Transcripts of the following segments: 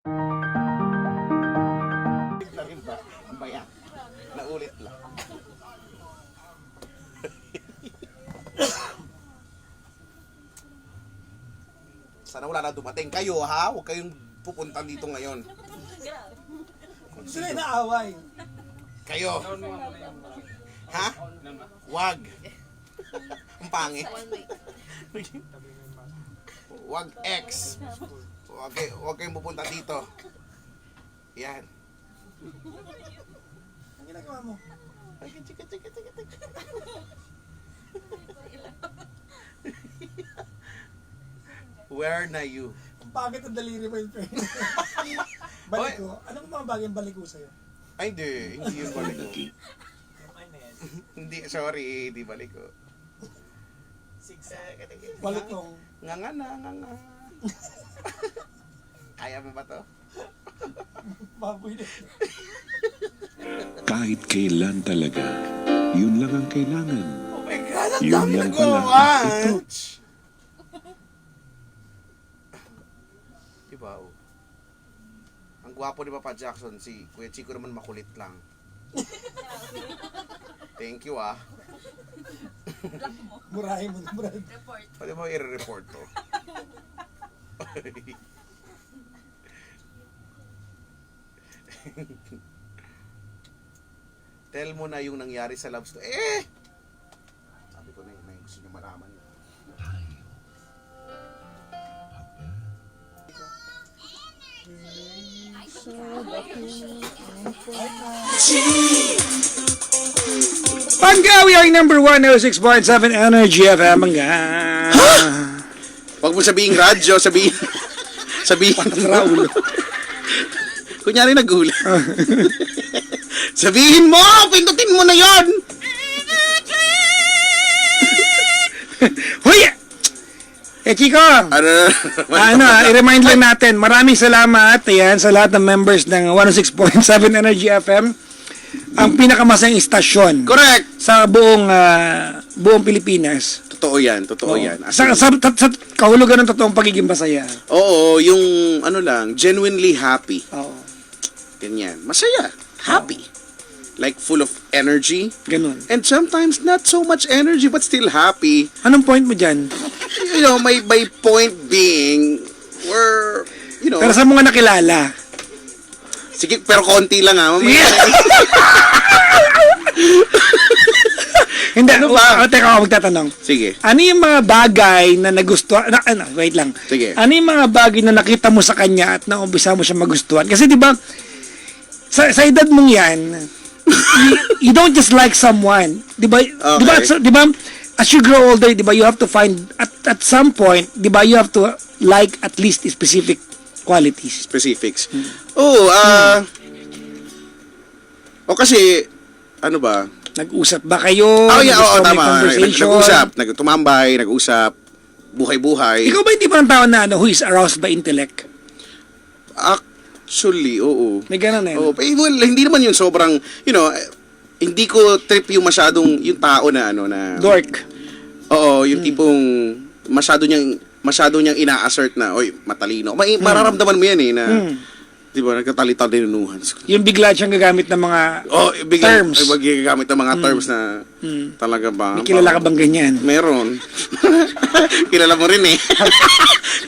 Na rin ba? Ang bayan. Naulit lang. Sana wala na dumating kayo, ha? Huwag kayong pupunta dito ngayon. Sila naaway. Kayo. Ha? Wag. Ang pangit. Wag X. Huwag kayong pupunta dito. Yan. Ang ginagawa mo? Where na you? Ang pangit ang daliri mo yung friend. Balik ko. Anong mga bagay ang balik ko sa'yo? Ay, hindi yun balik ko. Hindi, sorry, hindi balik ko. Balik ko. Nga. Kaya mo ba to? Baboy na. Kahit kailan talaga, yun lang ang kailangan. Oh my God, ang Yun dami lang nagawa! pala. Ito. Diba, oh. Ang gwapo ni Papa Jackson, si Kuya Chico naman makulit lang. Thank you, ah. Murahin mo na, Brad. Pwede mo i-report to. Tell mo na yung nangyari sa love story. Sabi ko na yun, may gusto niyo malaman. Pangawi ang number 106.7 Energy FM. Huwag mo sabihin radyo, sabihin. Raul. Kunyari nagulat. Sabihin mo, pindutin mo na yon. Hoy! Chico! I-remind lang natin, maraming salamat sa lahat ng members ng 106.7 Energy FM. Ang pinakamasayang istasyon Correct. sa buong Pilipinas. Totoo yan. Sa kahulugan ng totoong pagiging masaya. Oo, yung genuinely happy. Oo. Ganyan. Masaya. Happy. Like full of energy. Ganun. And sometimes not so much energy but still happy. Anong point mo dyan? You know, my point being, we're, you know, Pero sa mga nakilala. sige, pero konti lang ha. Hindi, Ano ba? teka ako magtatanong. Sige. Ano yung mga bagay na nagustuhan? Wait lang. Sige. Ano yung mga bagay na nakita mo sa kanya at naumpisa mo siya magustuhan? Kasi di ba, sa edad mong yan, you don't just like someone. Di ba? Okay. Di ba? As you grow older, di ba, you have to find at some point, di ba, you have to like at least specific qualities. Specifics. Kasi, ano ba? Nag-usap ba kayo? Oo, May tama. conversation? Tumambay, nag-usap, buhay-buhay. Ikaw ba hindi ba ang tao na who is aroused by intellect? Actually, oo. May ganun eh. Oo, well, hindi naman yun sobrang, you know, hindi ko trip yung masyadong, yung tao na, Dork. Oo, yung tipong, masyado niyang ina-assert na, oy, matalino. Mararamdaman mo yan na, di ba, nagkatali-talinuhan. Yung bigla siyang gagamit ng mga terms. Gagamit ng mga terms na, talaga ba? May kilala ka bang ganyan? Meron. Kilala mo rin eh.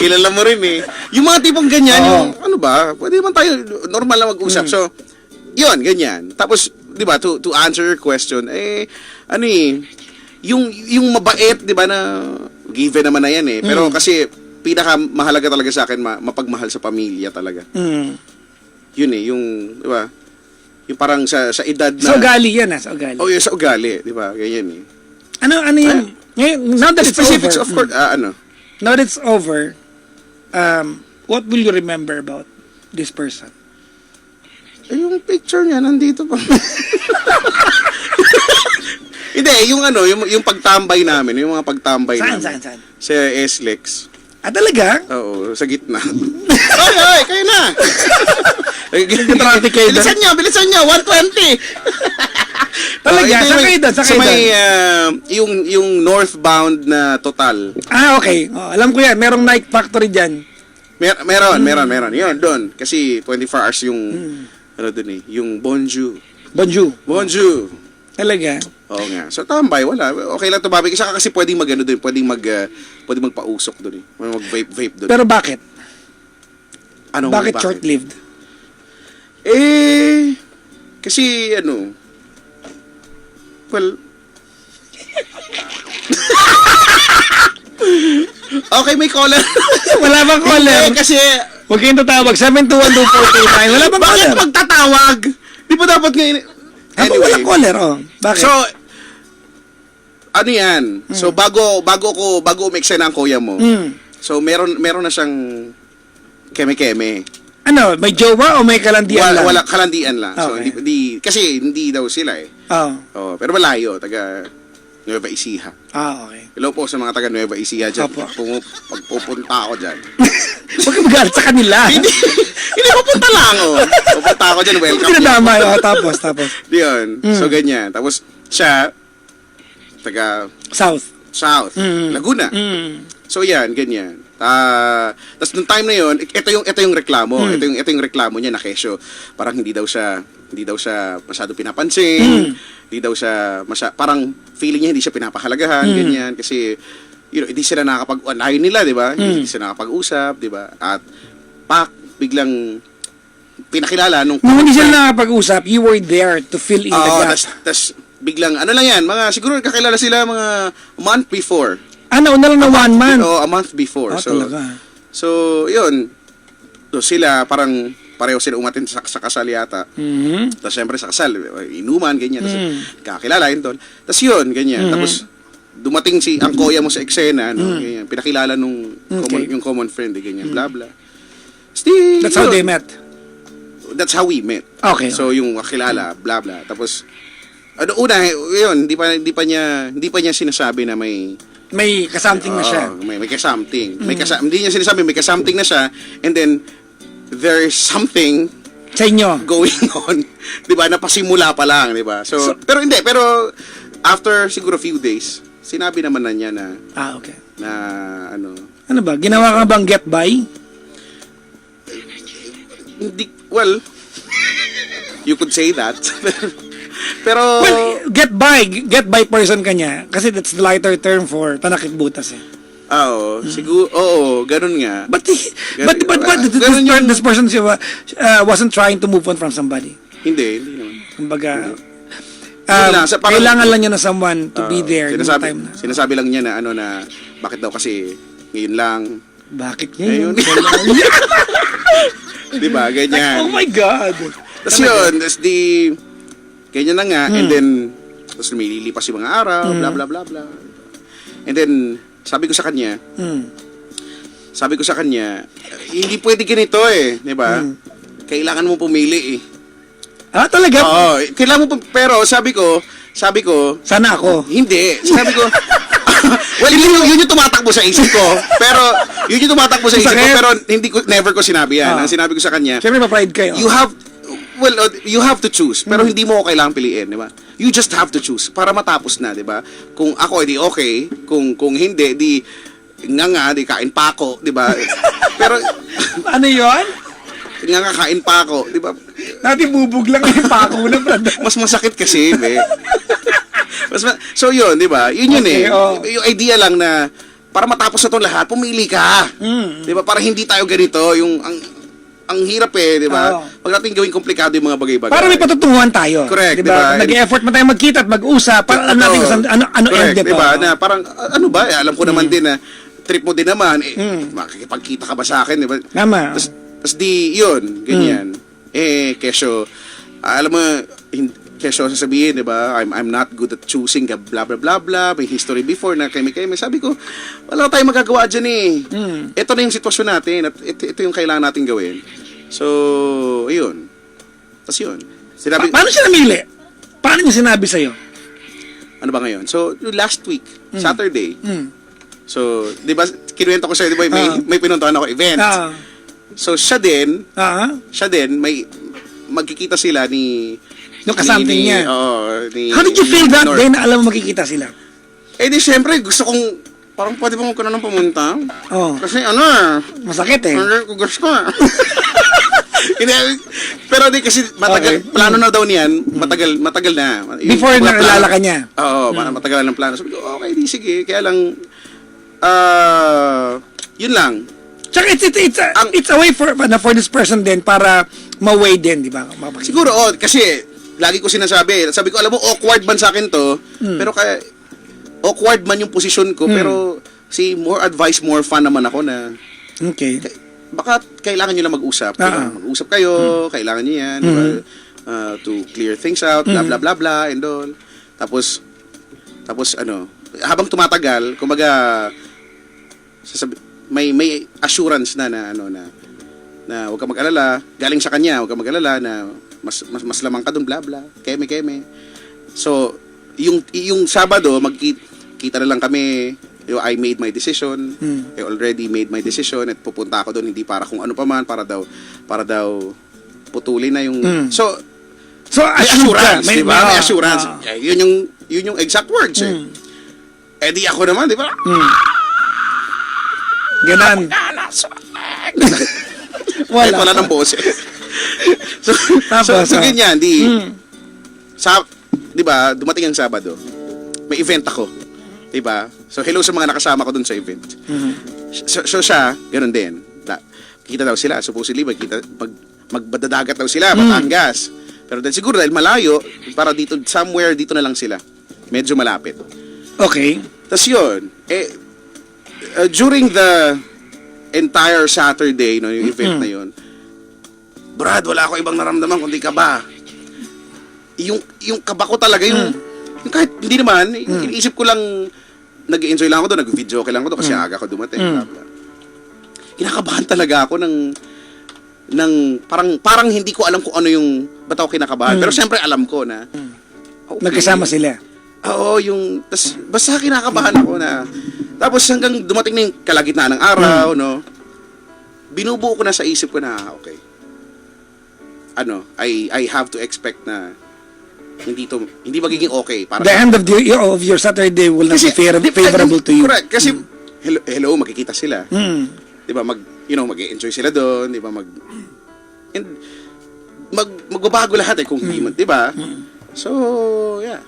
Kilala mo rin eh. Yung mga tipong ganyan, yung, ano ba, pwede naman tayo normal na mag-usap. So, yun, ganyan. Tapos, di ba, to answer your question, yung mabait, di ba, na given naman na yan eh. Pero kasi, pinaka-mahalaga talaga sa akin, mapagmahal sa pamilya talaga. Yun eh, yung, di ba, yung parang sa edad na... Sa ugali yan sa ugali. Oh, yung sa ugali, di ba, ganyan eh. Ano yun? Now that it's Specifics, over. of course, Now that it's over, what will you remember about this person? yung picture niya, nandito pa. Hindi, yung pagtambay namin, yung mga pagtambay namin. Saan? Sa SLEX. Talaga? Oo, sa gitna. Ay, kayo na! Nag-traffic kayo doon? Bilisan nyo, 120! Talaga? Saan kayo doon? Sa may, yung northbound na Total. Okay. Alam ko yan. Merong Nike factory dyan. Meron. Yun, doon. Kasi 24 hours yung, ano doon eh, yung Bonjour. Bonjour. Talaga. Oo nga. So, tambay, wala. Okay lang tumabi. Kasi pwedeng mag-ano doon, pwedeng magpausok doon eh. Mag-vape doon. Pero bakit? Anong Bakit short-lived? Kasi ano, well, okay, may caller. Wala bang caller? Hindi, kasi, Huwag kayong tatawag. 7212429. Wala bang bakit caller? magtatawag? Di ba dapat ngayon? Anyway. Walang caller, oh. Bakit? So, ano yan? So, bago umeksa na ang kuya mo, so, meron na siyang keme-keme. Ano, may jowa o may kalandian lang? Wala, kalandian lang. So, Okay. kasi hindi daw sila eh. Oh. Pero malayo, taga Nueva Ecija. Okay. Hello po sa mga taga Nueva Ecija dyan. Opo. Pagpupunta ako dyan. Huwag ka magalit sa kanila. hindi, pupunta lang oh. Pupunta ako dyan, welcome. Pinadamay. Tapos. Yun. So, ganyan. Tapos, siya, taga South. Laguna. So, yan, ganyan. Tapos, nung time na yun, ito yung reklamo. Ito yung reklamo niya na kesyo. Parang hindi daw siya masyado pinapansin. Hindi daw siya parang feeling niya hindi siya pinapahalagahan, ganyan. Kasi, hindi sila nakakapag-unahin nila, di ba? Hindi sila nakakapag-usap, di ba? At, biglang pinakilala nung Nung hindi sila nakapag-usap, you were there to fill in the gap. Tas biglang, ano lang yan, siguro kakilala sila mga month before. Nauna lang na 1 month. A month before. Talaga. So, yun. So, sila, parang, pareho sila umatin sa kasal yata. Tapos, syempre, sa kasal, inuman, ganyan. Tapos, kakilala yun doon. Tapos, yun, ganyan. Tapos, dumating ang kuya mo sa eksena, no? Ganyan. Pinakilala nung yung common friend, ganyan, bla bla. That's how they met. That's how we met. Okay. So, yung kakilala, bla bla. Tapos, una, yun, hindi pa niya sinasabi na May kasamting na siya. May kasamting. Hindi niya sinasabi, may kasamting na siya. And then, there's something Sa inyo. going on. Di ba? Napasimula pa lang, di ba? So, pero after siguro few days, sinabi naman na niya na, Okay. na, ano, Ano ba? Ginawa ka bang get by? hindi, well, you could say that. Pero, Well, get by person ka niya. Kasi that's the lighter term for tanakit butas eh. siguro, ganun nga. But Ganun yung- this person wasn't trying to move on from somebody. Hindi naman. Kumbaga, Yun lang, parang- kailangan lang niya na someone to be there yung time na. Sinasabi lang niya na, na, bakit daw kasi, ngayon lang, Bakit ngayon? di ba, ganyan. Oh my God! Tapos yun, ganyan na nga, and then, tapos lumilipas yung mga araw, bla bla bla bla. And then, sabi ko sa kanya, hindi pwede ganito eh, di ba? Kailangan mo pumili eh. Talaga? Oo, kailangan mo pero sabi ko, Sana ako. hindi. Sabi ko, well, yun yung tumatakbo sa isip ko. Pero, yun yung tumatakbo sa isip ko, Sakit. pero never ko sinabi yan. Ang sinabi ko sa kanya, Siyempre, pa-pride kayo. you have to choose, pero hindi mo ko kailangang piliin, di ba? You just have to choose para matapos na, di ba? Kung ako, di okay. Kung hindi, di di kain pa ako, di ba? Pero, Ano yun? kain pa ako, di ba? Dati bubog lang yung pako na, brad. Mas masakit kasi, be. So, yun, di ba? Yun Okay, eh. Yung idea lang na, para matapos na itong lahat, pumili ka. Di ba? Para hindi tayo ganito, ang hirap eh, di ba? Oo. Pag natin gawing komplikado yung mga bagay-bagay. Para may patutunguhan tayo. Correct, diba? diba? Nag-effort man tayo magkita at mag-usap. Para alam natin kung ano correct, end diba? Na parang, ano ba? Alam ko naman din na, trip mo din naman, makikipagkita ka ba sa akin, diba? Tama. Tapos yun, ganyan. Kesyo, alam mo, kesyo sasabihin, diba? I'm not good at choosing, blah, blah, blah, blah. May history before na kami. Sabi ko, wala tayong magagawa dyan eh. Ito na yung sitwasyon natin at ito yung kailangan natin gawin. So, ayun. Tapos yun. Paano siya namili? Paano niya sinabi sa'yo? Ano ba ngayon? So, last week, Saturday. So, di ba, kinuwento ko sa'yo, di ba, may pinuntahan ako event. So, siya din, magkikita sila ni... Yung kasamting niya. Oo. How did you feel that day na alam mo makikita sila? Di syempre, gusto kong parang pwede bang huwag ka na nang pumunta? Oh, Kasi ano masakit eh. ano, kugas ko Hindi, pero di kasi matagal, Okay. plano na daw niyan, matagal na. Yung Before mga naalala plano- ka niya. Oo, matagal ng plano. Sabi ko, okay, di sige. Kaya lang, yun lang. Tsaka it's a way for this person din para ma-weigh din, di ba? Siguro, kasi, lagi ko sinasabi, sabi ko, alam mo, awkward man sa akin to, pero kaya, awkward man yung posisyon ko, pero, more advice, more fun naman ako na, Okay. baka kailangan nyo lang mag-usap. Diba? Mag-usap kayo, kailangan nyo yan, diba? To clear things out, blah, blah, blah, blah, and all. Tapos, ano, habang tumatagal, kumbaga, may assurance na huwag ka mag-alala, galing sa kanya, huwag ka mag-alala na mas lamang ka dun, blah, blah, keme. So, yung Sabado, magkita na lang kami. I made my decision. I already made my decision at pupunta ako doon hindi para kung ano pa man, para daw putulin na yung So may assurance, di ba? May assurance. Yun yung exact words eh. Eh di ako naman, di ba? Ganon. Kahit wala ng boses. so ganyan, di ba, dumating ang Sabado. May event ako. Diba? So, hello sa mga nakasama ko dun sa event. So siya, ganun din. Kita daw sila. Supposedly, magbadadagat daw sila, Batangas. Pero siguro dahil malayo, para dito, somewhere dito na lang sila. Medyo malapit. Okay. Tapos yun, during the entire Saturday, no, yung event na yun, Brad, wala ako ibang naramdaman kundi kaba. Yung kaba ko talaga, yung kahit hindi naman, iniisip ko lang, nag-enjoy lang ako doon, nag-video okay lang ako doon kasi aga ko dumating. Blah, blah. Kinakabahan talaga ako ng parang hindi ko alam kung ano yung ba't ako kinakabahan. Pero siyempre alam ko na okay. Nagkasama sila. Oo, basta kinakabahan ako na tapos hanggang dumating na yung kalagitnaan ng araw, no? Binubuo ko na sa isip ko na okay. I have to expect na hindi magiging okay para The end of your Saturday will not be favorable to you. Correct. Kasi hello, magkikita sila. 'Di ba? Mag-enjoy sila doon, 'di ba? Magbabago lahat kung hindi man, 'di ba? So, yeah.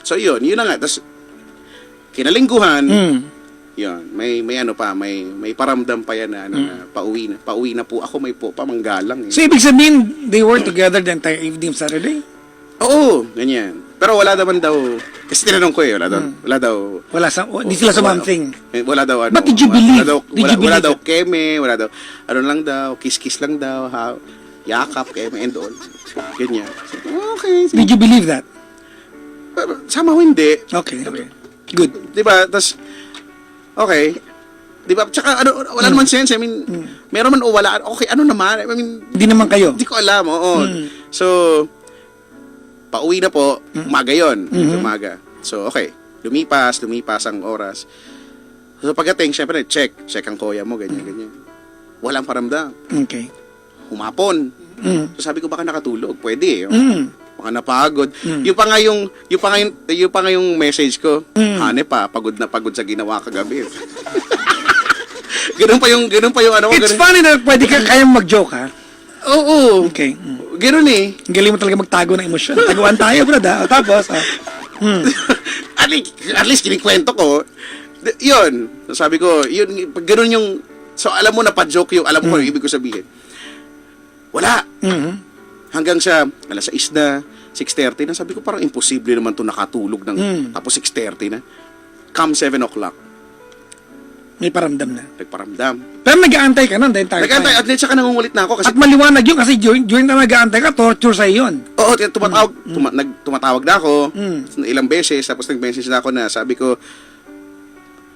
So, yun na nga. Tapos kinalingguhan, yun, may paramdam pa yan na pauwi na po ako, may po pamanggalang. So, ibig sabihin, they were together the entire evening of Saturday? Oo, ganyan. Pero wala naman daw, kasi tinanong ko wala daw, Hindi sila something. wala daw But did you believe? Wala daw keme, wala daw, kiss-kiss lang daw, yakap, keme, and all. Ganyan. Okay. Did you believe that? Pero, somehow hindi. Okay. Good. Diba? Tapos, okay. Diba? Tsaka, wala naman sense. I mean, meron man o wala. Okay, ano naman? I mean, Hindi naman kayo. hindi ko alam. Oo. So, pauwi na po, umaga yun. Umaga. So, okay. Lumipas ang oras. So, pagdating, syempre, check ang koya mo, ganyan. Walang paramdam. Okay. Humapon. So, sabi ko, baka nakatulog. Pwede. Baka napagod. Yung pa nga yung message ko, hane pa, pagod na pagod sa ginawa kagabi. ganun pa yung ano ko. It's funny na pwede kayang mag-joke, ha? Oo. Okay. Ganun eh. Galing mo talaga magtago ng emosyon. Taguan tayo, brad, ha? Tapos, At least kinikwento ko. Yun. Sabi ko, yun, pag ganun yung, so alam mo na pa-joke yung, alam mo yung ibig ko sabihin. Wala. Hanggang sa, alas 6 na, 6:30 na, sabi ko parang imposible naman to nakatulog ng, tapos 6:30 na. Come 7 o'clock. may paramdam na. Nagparamdam. Pero nag-aantay ka nun the entire Nag-aantay, time. at saka nangungulit na ako kasi At maliwanag yun kasi during na nag-aantay ka, torture sa'yo yun. oo, tumatawag na ako ilang beses, tapos nag-message na ako na sabi ko,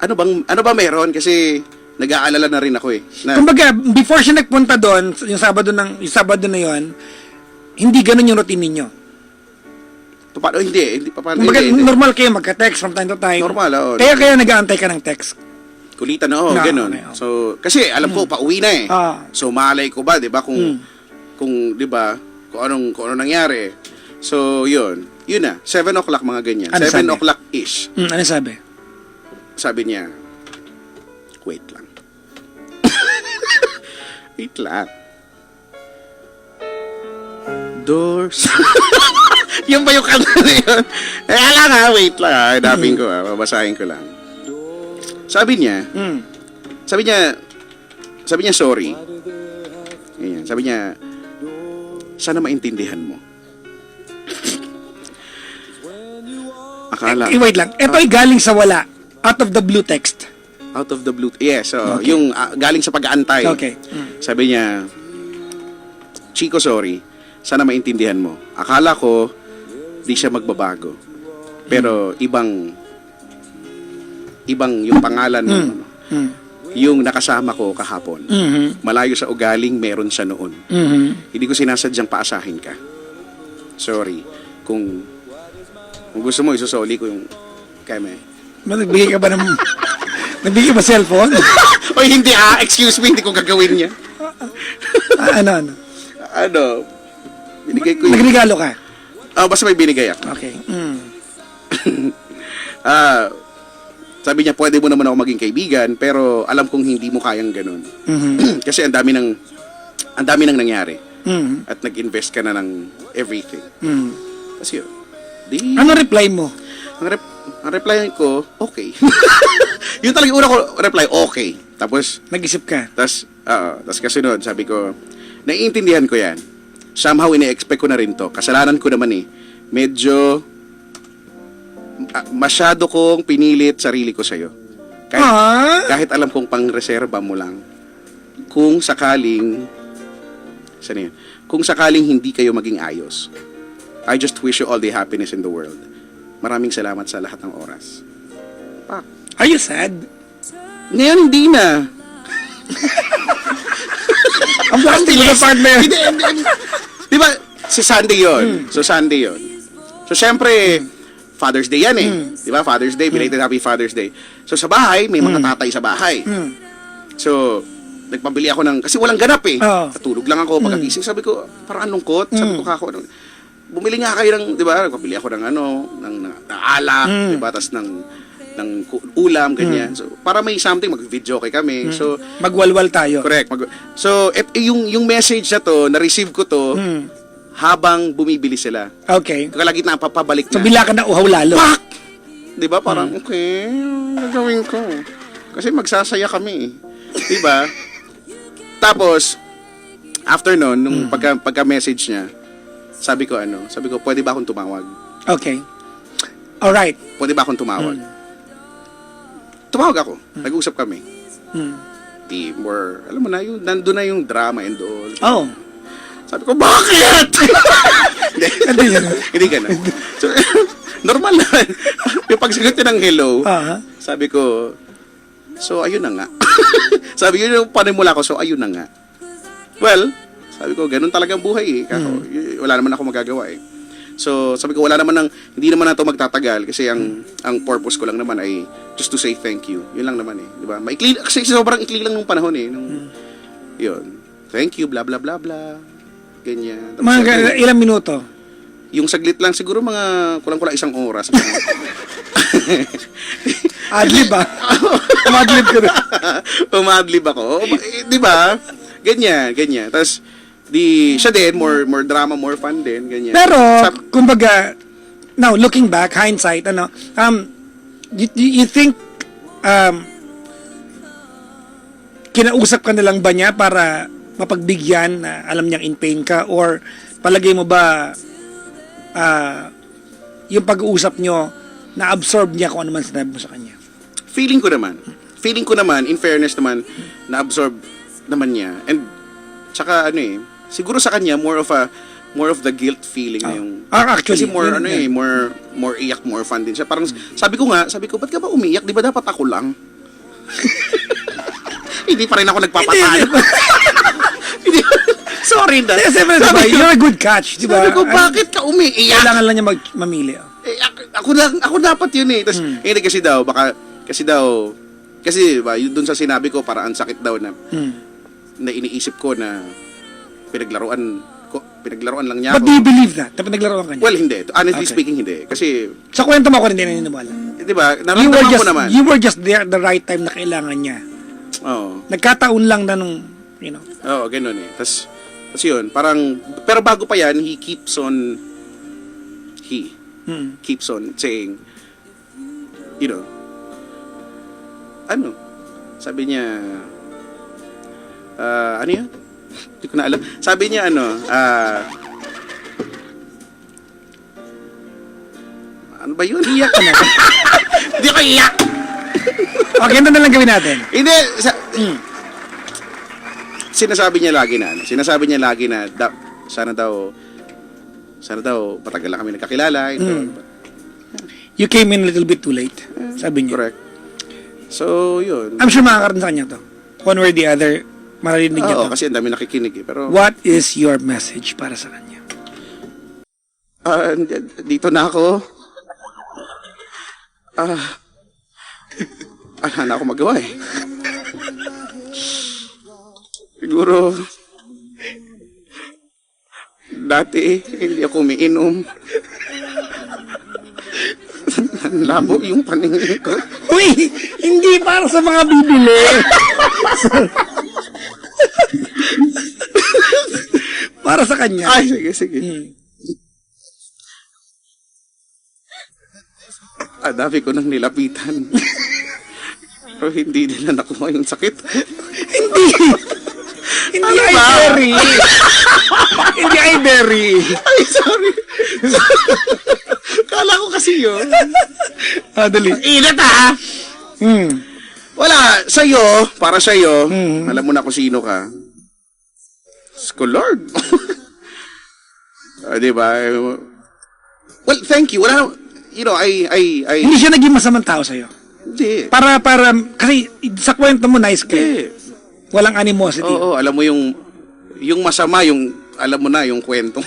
ano ba meron? Kasi nag-aalala na rin ako eh. Na, Kumbaga, before siya nagpunta doon, yung Sabado na yun, hindi ganun yung routine ninyo. paano, hindi pa paano. Kumbaga, Hindi. normal kayo magka-text from time to time. Normal, oo. Kaya nag-aantay ka ng text. Kulitan na, ganun. okay, oo. So, kasi alam ko, pauwi na eh. So, malay ko ba, di ba, kung di ba, kung anong nangyari. So, yun na. 7 o'clock mga ganyan. Ano 7 sabi? o'clock-ish. Ano sabi? Sabi niya, Wait lang. Wait lang. Doors. Yung ba yung kanta na yun? Lang ha, wait lang ha. Hanapin ko ha, babasahin ko lang. Sabi niya, sorry. Ganyan, sabi niya, sana maintindihan mo. Akala. Wait lang. Ito ay galing sa wala. Out of the blue text. Out of the blue. Yes, so Okay. yung galing sa pag-aantay. Okay. Sabi niya, Chico, sorry. Sana maintindihan mo. Akala ko, di siya magbabago. Pero ibang yung pangalan mo. Yung nakasama ko kahapon. Malayo sa ugaling, meron siya noon. Hindi ko sinasadyang paasahin ka. Sorry. Kung gusto mo, isusoli ko yung keme. Nagbigay ka ba ng... Nagbigay ba cellphone? Oy, hindi excuse me, hindi ko gagawin niya. Ano? Binigay ko yung... Nagregalo ka? Basta may binigay ako. Okay. Sabi niya, pwede mo naman ako maging kaibigan, pero alam kong hindi mo kayang ganun. Kasi ang dami nang nangyari. At nag-invest ka na ng everything. Kasi yun. Ano reply mo? Ang reply ko, okay. Yun talaga yung una ko reply, okay. Tapos Nag-isip ka? tapos kasunod, sabi ko, naiintindihan ko yan. Somehow, ini-expect ko na rin to. Kasalanan ko naman eh. Medyo, masyado kong pinilit sarili ko sa'yo. Kahit alam kong pang-reserba mo lang. Kung sakaling, saan yun? Kung sakaling hindi kayo maging ayos, I just wish you all the happiness in the world. Maraming salamat sa lahat ng oras. Are you sad? Ngayon, hindi na. Ang plastic mo na part na yun. Hindi. Di ba, si Sunday yun. So, Sunday yun. So, syempre, Father's Day yan eh. Di ba? Father's Day, belated Happy Father's Day. So, sa bahay, may mga tatay sa bahay. So, nagpabili ako ng, kasi walang ganap eh. Natulog lang ako. Pagkagising, sabi ko, parang ang lungkot. Sabi ko kako, bumili nga kayo ng, di ba? Nagpabili ako ng ng alak, di ba? Tapos ng ulam, ganyan. So, para may something, mag-video kay kami. So, Magwalwal tayo. correct. So, yung message na to, na-receive ko to, habang bumibili sila. Okay. Kalagitnaan, papabalik So, na. bila ka na uhaw lalo. Pak! Di ba? Parang, okay, gagawin ko. Kasi magsasaya kami. Di ba? Tapos, after nun, nung pagka-message niya, sabi ko, pwede ba akong tumawag? Okay. Alright. Pwede ba akong tumawag? Tumawag ako. Nag-usap kami. Di more, alam mo na, nandun na yung drama and all. Oh. Sabi ko, bakit? Hindi ka na. So, normal na. Yung pagsagot niya ng hello, sabi ko, so ayun na nga. Sabi yun yung panimula ko, so ayun na nga. Well, sabi ko, ganun talagang buhay eh. Wala naman ako magagawa eh. So, sabi ko, hindi naman na ito magtatagal kasi ang purpose ko lang naman ay just to say thank you. Yun lang naman eh. Di ba? Maikli, kasi sobrang ikli lang nung panahon eh. Yun. Thank you, blah, blah, blah, blah. Ganyan. Tapos Mga ilang minuto? yung saglit lang, siguro mga kulang-kulang isang oras. Adlib ba? Umadlib ka rin. Umadlib ako. Di ba? Ganyan. Tapos, siya din, more drama, more fun din, ganyan. Pero, kumbaga, now, looking back, hindsight, you think, kinausap ka na lang ba niya para mapagbigyan na alam niyang in pain ka, or palagay mo ba, yung pag-uusap niyo, na-absorb niya kung ano man sinabi mo sa kanya? Feeling ko naman, in fairness naman, na-absorb naman niya. And, tsaka siguro sa kanya, more of the guilt feeling na yung... Actually, kasi more iyak, more fun din siya. Parang, sabi ko, ba't ka ba umiyak? Di ba dapat ako lang? Hindi pa rin ako nagpapatayo. Sorry na. Diba, you're a good catch, di ba? Sabi ko, bakit ka umiiyak? Kailangan lang niya mamili. Ako dapat yun eh. Tapos, hindi kasi diba, dun sa sinabi ko, para ang sakit daw na iniisip ko na pinaglaruan lang niya But ako. do you believe that? Na pinaglaro ka niya? Well, hindi. Honestly Okay. speaking, hindi. Kasi, Sa kwento mo ako hindi naniniwala. di ba, You naramdaman ko naman. were just there at the right time na kailangan niya. Oo. Nagkataon lang na nung, you know. Oo, ganun eh. Tas yun, parang, pero bago pa yan, he keeps on saying, you know, ano, sabi niya, ano yun? Hindi ko na alam. Sabi niya, ano ba yun? Iyak ka na. Hindi ko iyak! Okay, ito na lang gawin natin. Hindi, sinasabi niya lagi na, sana daw, patagal lang kami nagkakilala. You came in a little bit too late, sabi niya. Correct. So, yun. I'm sure makakaroon sa kanya to. One way or the other, maririnig niya Oo, to. kasi ang dami nakikinig eh. Pero, What is your message para sa kanya? dito na ako. Wala na ako magawa eh. Siguro, dati, hindi ako umiinom. Labo yung paningin ko. Uy! Hindi para sa mga bibili! Para sa kanya. Ay, sige. Dami ko nang nilapitan. Pero hindi nila nakuha yung sakit. Hindi Ano ay ba? berry. Hindi ay berry. Ay, sorry. Kala ko kasi yun. Dali. Inat ha! Wala, sa'yo, para sa'yo, alam mo na kung sino ka. Sko Lord. Diba? Well, thank you. Wala, you know, Hindi siya naging masamang tao sa'yo. Hindi. Para, kasi sa kwento mo, nice ka. Eh. Walang animosity. Oo, alam mo yung masama, alam mo na, yung kwento.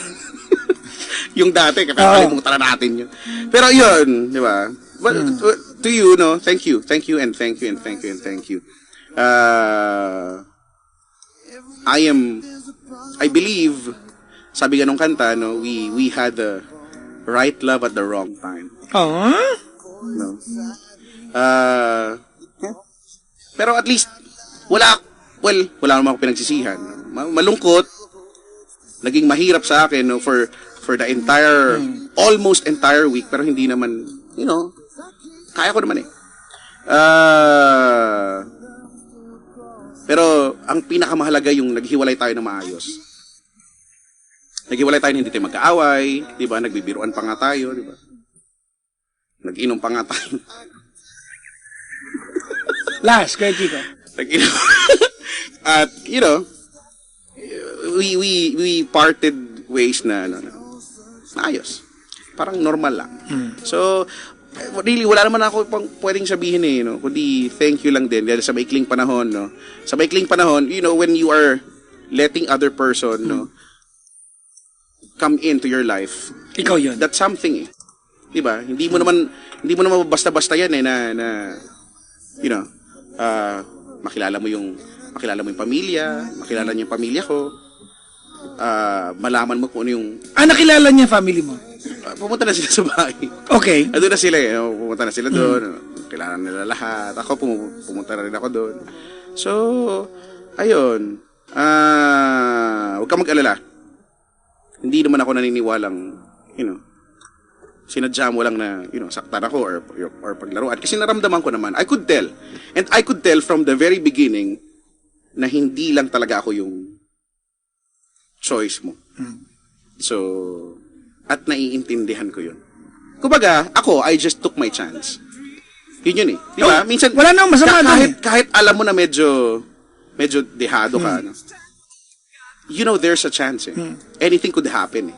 Yung dati, kalimutan na natin yun. Pero yun, di ba? But, to you, no, thank you, and thank you. I believe, sabi nga nung kanta, no, we had the right love at the wrong time. No? Pero at least, wala naman ako pinagsisihan. Malungkot, naging mahirap sa akin, no, for the almost entire week, pero hindi naman, you know, kaya ko naman eh. Pero, ang pinakamahalaga yung naghiwalay tayo ng maayos. Naghiwalay tayo na hindi tayo magkaaway, di ba? Nagbibiruan pa nga tayo, di ba? Nag-inom pa nga tayo. Last, kaya Chico. Nag-inom. At, you know, we parted ways na, ayos. Parang normal lang. So, really, wala naman ako pang pwedeng sabihin eh, no? Kundi thank you lang din. Dahil sa maikling panahon, no? Sa maikling panahon, you know, when you are letting other person, no, come into your life. Ikaw yun. That's something eh. Diba? Hindi mo naman basta-basta yan eh, na you know, makilala mo yung pamilya, makilala niyo yung pamilya ko, malaman mo kung ano yung... nakilala niya family mo? Pumunta na sila sa bahay. Okay. Doon na sila eh. Pumunta na sila doon. Kilala nila lahat. Ako, pumunta na rin ako doon. So, ayun. Huwag ka mag-alala. Hindi naman ako naniniwalang, you know, sinadya mo lang na, you know, saktan ako or paglaruan. Kasi naramdaman ko naman. I could tell. And I could tell from the very beginning na hindi lang talaga ako yung choice mo. So, at naiintindihan ko yun. Kumbaga, ako, I just took my chance. Yun eh. Di ba? Minsan, wala nang masama doon kahit alam mo na medyo dehado ka, no? You know, there's a chance eh. Anything could happen eh.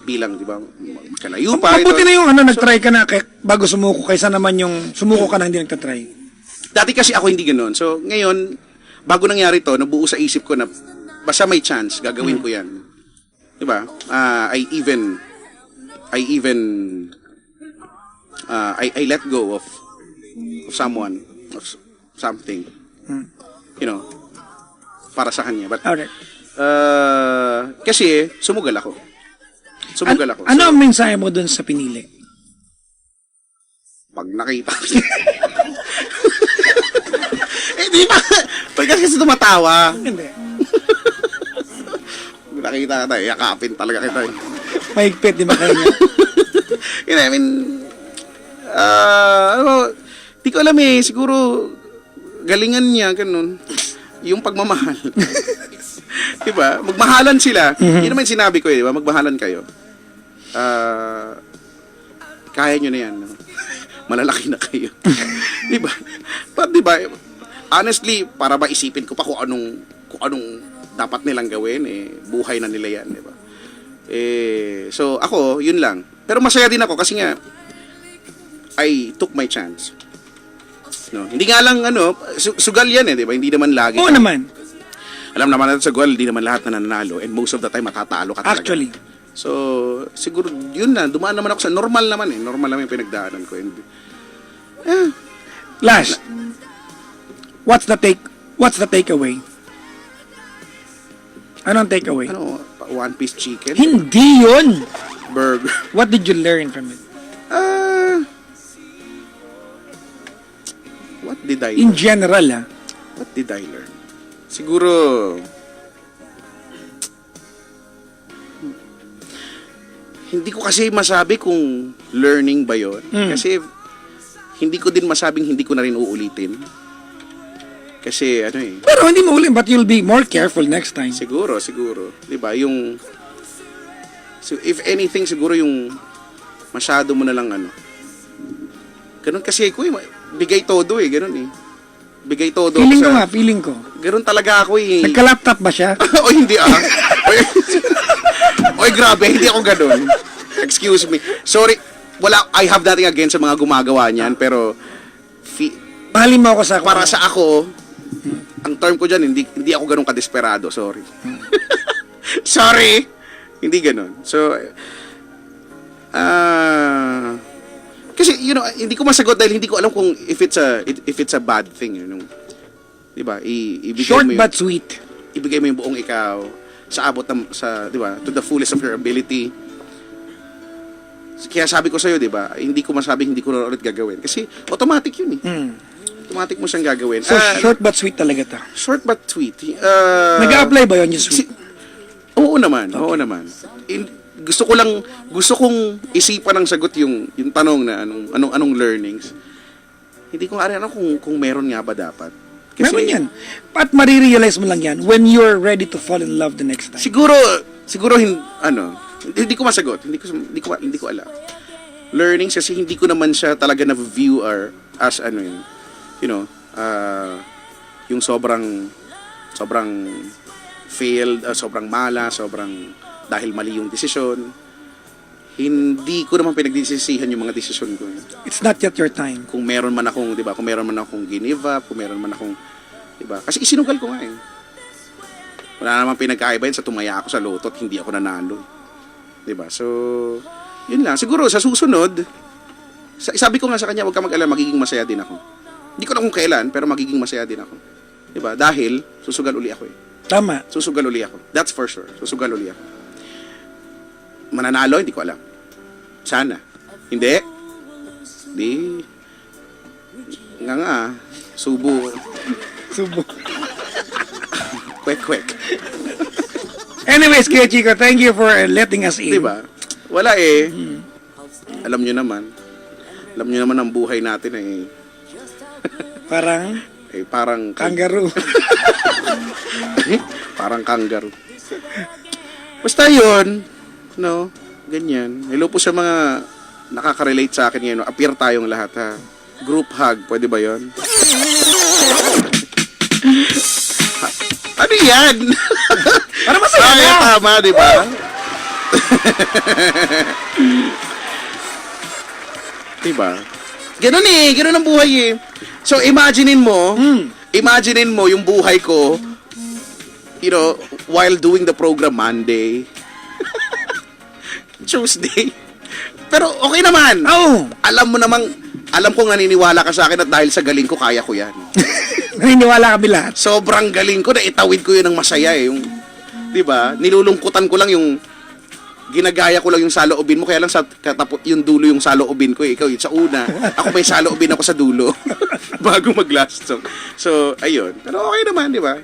Bilang, di ba, makalayo pa. Mabuti na yung nag-try ka na bago sumuko kaysa naman yung sumuko ka na hindi nagtatry. Dati kasi ako hindi ganoon. So, ngayon, bago nangyari to, nabuo sa isip ko na basta may chance, gagawin ko yan. Di ba? I let go of someone, of something. You know, para sa kanya. But, Alright. kasi, sumugal ako. Ano ang mensahe mo dun sa pinili? Pag nakita ko Di ba? Pagkas kasi tumatawa. Hindi. Nakita ka tayo, yakapin talaga kita. Mahigpit, di ba kanya? I mean, di ko alam eh, siguro, galingan niya, ganun. Yung pagmamahal. Diba? Magmahalan sila. Yun naman sinabi ko eh, diba? Magmahalan kayo. Kaya nyo na yan. No? Malalaki na kayo. Diba? But diba, honestly, para ba isipin ko pa kung anong dapat nilang gawin, eh, buhay na nila yan, diba? So, ako, yun lang. Pero masaya din ako kasi nga, I took my chance. No, hindi nga lang sugal yan eh, 'di ba? Hindi naman lagi. Oo naman. Alam naman natin sa sugal, hindi naman lahat na nananalo and most of the time matatalo ka talaga. Actually. So, siguro yun na, dumaan naman ako sa normal naman eh. Normal naman yung pinagdaanan ko. And, Last. What's the takeaway? Anong takeaway? One piece chicken, Hindi yun. burger. What did you learn from it? What did I In learn? general, ha? What did I learn? Siguro, hindi ko kasi masabi kung learning ba yun. Kasi, hindi ko din masabing hindi ko na rin uulitin. Kasi, Pero hindi mo ulit, but you'll be more careful next time. siguro. Di ba? So, if anything, siguro yung masyado mo na lang ganun kasi ako bigay todo ganun Bigay todo. Feeling ko. Ganun talaga ako Nagka-laptop ba siya? O hindi Oy, grabe, hindi ako ganun. Excuse me. Sorry, I have nothing against sa mga gumagawa niyan, pero Mahalin mo ako sa... para sa ako, ang term ko dyan, hindi ako ganun kadesperado, sorry. Sorry! Hindi ganun. So, kasi, hindi ko masagot dahil hindi ko alam kung if it's a bad thing, di ba? Ibigay Short mo but sweet. ibigay mo yung buong ikaw sa abot di ba? To the fullest of your ability. Kaya sabi ko sa'yo, di ba? Hindi ko masabi, hindi ko na ulit gagawin. Kasi automatic yun Automatic mo siyang gagawin. So, short but sweet talaga to. Short but sweet. Nag-a-apply ba yun yung sweet? Oo naman. Gusto kong isipan ng sagot yung tanong na anong learnings. Hindi ko nga rin alam kung meron nga ba dapat. Kasi, Meron yan. At marirealize mo lang yan when you're ready to fall in love the next time. Siguro hindi ko masagot. Hindi ko alam. Learnings kasi hindi ko naman siya talaga na-view as yung sobrang failed, sobrang mala, sobrang dahil mali yung desisyon. Hindi ko naman pinagdesisihan yung mga desisyon ko. It's not yet your time. Kung meron man akong, 'di ba? Kung meron man akong give up, kung meron man akong, 'di ba? Kasi isinugal ko nga Wala namang pinagkaiba yun sa tumaya ako sa loto at hindi ako nanalo. 'Di ba? So, yun lang. Siguro sa susunod, sabi ko nga sa kanya, huwag ka mag-alala, magiging masaya din ako. Hindi ko na kung kailan, pero magiging masaya din ako. 'Di ba? Dahil susugal uli ako Tama. Susugal uli ako. That's for sure. Susugal uli ako. Mananalo, hindi ko alam. Sana. Hindi. Di. Nga. Subo. Kwek. Anyways, Kuya Chico, thank you for letting us in. Diba? Wala Alam nyo naman. Alam nyo naman ang buhay natin Parang parang kangaroo. parang kangaroo. Basta yun, ganyan. Hello po sa mga nakaka-relate sa akin ngayon. Appear tayong lahat, ha. Group hug, pwede ba yun? Ano yan? Para masaya na. Tama, di ba? Diba? Ganun ang buhay So, imaginein mo yung buhay ko, while doing the program Monday, Tuesday. Pero okay naman. Oh. Alam kong naniniwala ka sa akin at dahil sa galing ko, kaya ko yan. Naniniwala kami lahat. Sobrang galing ko na itawid ko yun ng masaya Yung, di ba? Nilulungkutan ko lang yung ginagaya ko lang yung saloobin mo, kaya lang yung dulo yung saloobin ko, ikaw yung sa una, ako may saloobin ako sa dulo, bago mag last song. So, ayun. Pero okay naman, di ba?